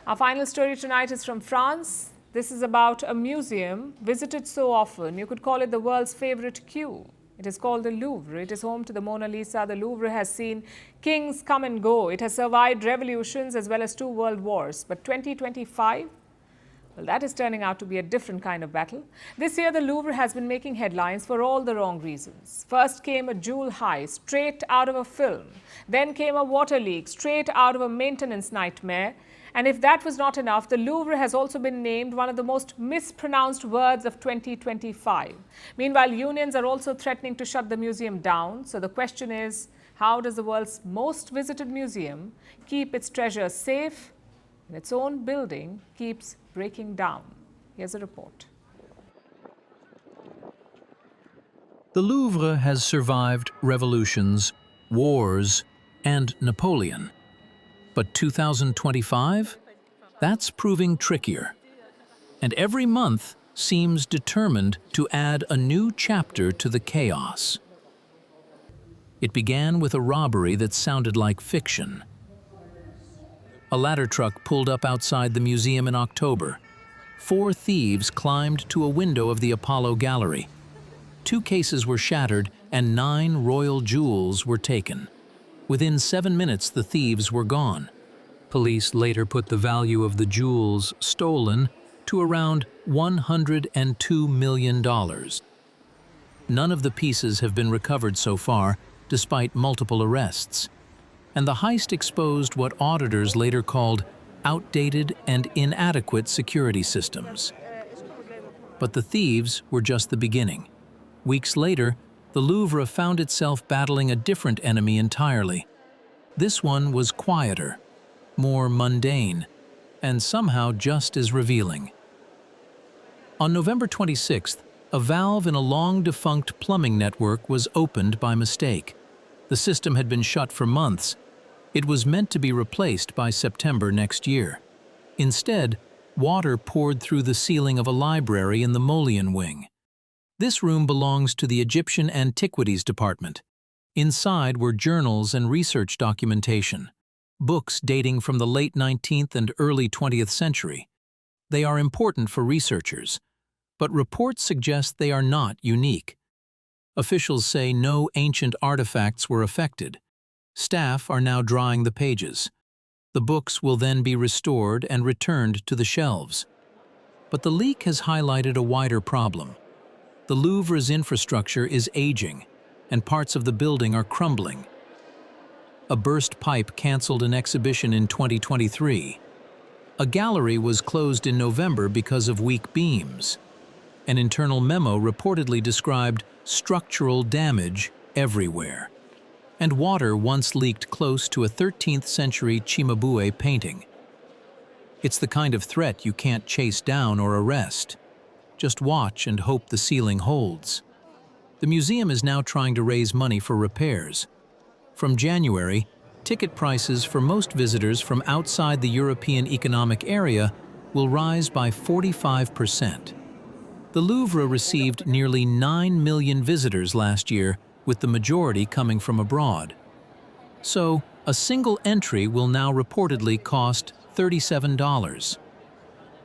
Our final story tonight is from France. This is about a museum visited so often, you could call it the world's favorite queue. It is called the Louvre. It is home to the Mona Lisa. The Louvre has seen kings come and go. It has survived revolutions as well as 2 world wars. But 2025? Well, that is turning out to be a different kind of battle. This year, the Louvre has been making headlines for all the wrong reasons. First came a jewel heist straight out of a film. Then came a water leak straight out of a maintenance nightmare. And if that was not enough, the Louvre has also been named one of the most mispronounced words of 2025. Meanwhile, unions are also threatening to shut the museum down. So the question is, how does the world's most visited museum keep its treasures safe when its own building keeps breaking down? Here's a report. The Louvre has survived revolutions, wars, and Napoleon. But 2025? That's proving trickier. And every month seems determined to add a new chapter to the chaos. It began with a robbery that sounded like fiction. A ladder truck pulled up outside the museum in October. 4 thieves climbed to a window of the Apollo Gallery. 2 cases were shattered and 9 royal jewels were taken. Within 7 minutes, the thieves were gone. Police later put the value of the jewels stolen to around $102 million. None of the pieces have been recovered so far, despite multiple arrests. And the heist exposed what auditors later called outdated and inadequate security systems. But the thieves were just the beginning. Weeks later, the Louvre found itself battling a different enemy entirely. This one was quieter, more mundane, and somehow just as revealing. On November 26th, a valve in a long-defunct plumbing network was opened by mistake. The system had been shut for months. It was meant to be replaced by September next year. Instead, water poured through the ceiling of a library in the Mollien wing. This room belongs to the Egyptian Antiquities Department. Inside were journals and research documentation, books dating from the late 19th and early 20th century. They are important for researchers, but reports suggest they are not unique. Officials say no ancient artifacts were affected. Staff are now drying the pages. The books will then be restored and returned to the shelves. But the leak has highlighted a wider problem. The Louvre's infrastructure is aging, and parts of the building are crumbling. A burst pipe canceled an exhibition in 2023. A gallery was closed in November because of weak beams. An internal memo reportedly described structural damage everywhere. And water once leaked close to a 13th century Cimabue painting. It's the kind of threat you can't chase down or arrest. Just watch and hope the ceiling holds. The museum is now trying to raise money for repairs. From January, ticket prices for most visitors from outside the European Economic Area will rise by 45%. The Louvre received nearly 9 million visitors last year, with the majority coming from abroad. So, a single entry will now reportedly cost $37.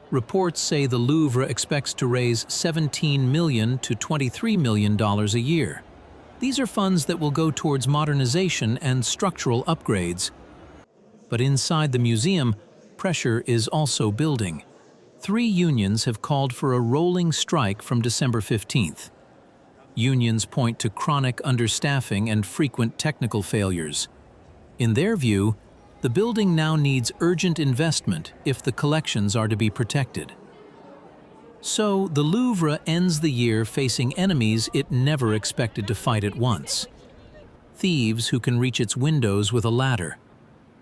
Reports say the Louvre expects to raise $17 million to $23 million a year. These are funds that will go towards modernization and structural upgrades. But inside the museum, pressure is also building. 3 unions have called for a rolling strike from December 15th. Unions point to chronic understaffing and frequent technical failures. In their view, the building now needs urgent investment if the collections are to be protected. So, the Louvre ends the year facing enemies it never expected to fight at once. Thieves who can reach its windows with a ladder,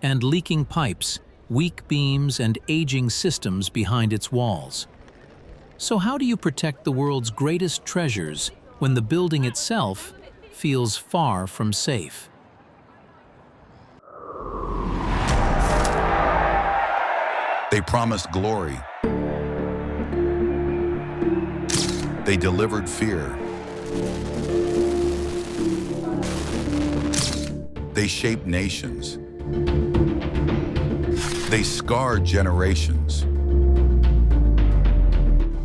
and leaking pipes, weak beams, and aging systems behind its walls. So how do you protect the world's greatest treasures when the building itself feels far from safe? They promised glory. They delivered fear. They shaped nations. They scar generations.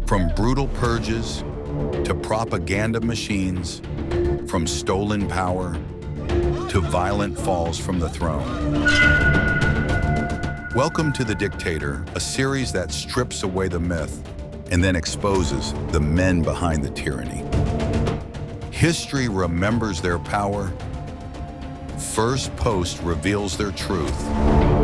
From brutal purges to propaganda machines, from stolen power to violent falls from the throne. Welcome to The Dictator, a series that strips away the myth and then exposes the men behind the tyranny. History remembers their power. Firstpost reveals their truth.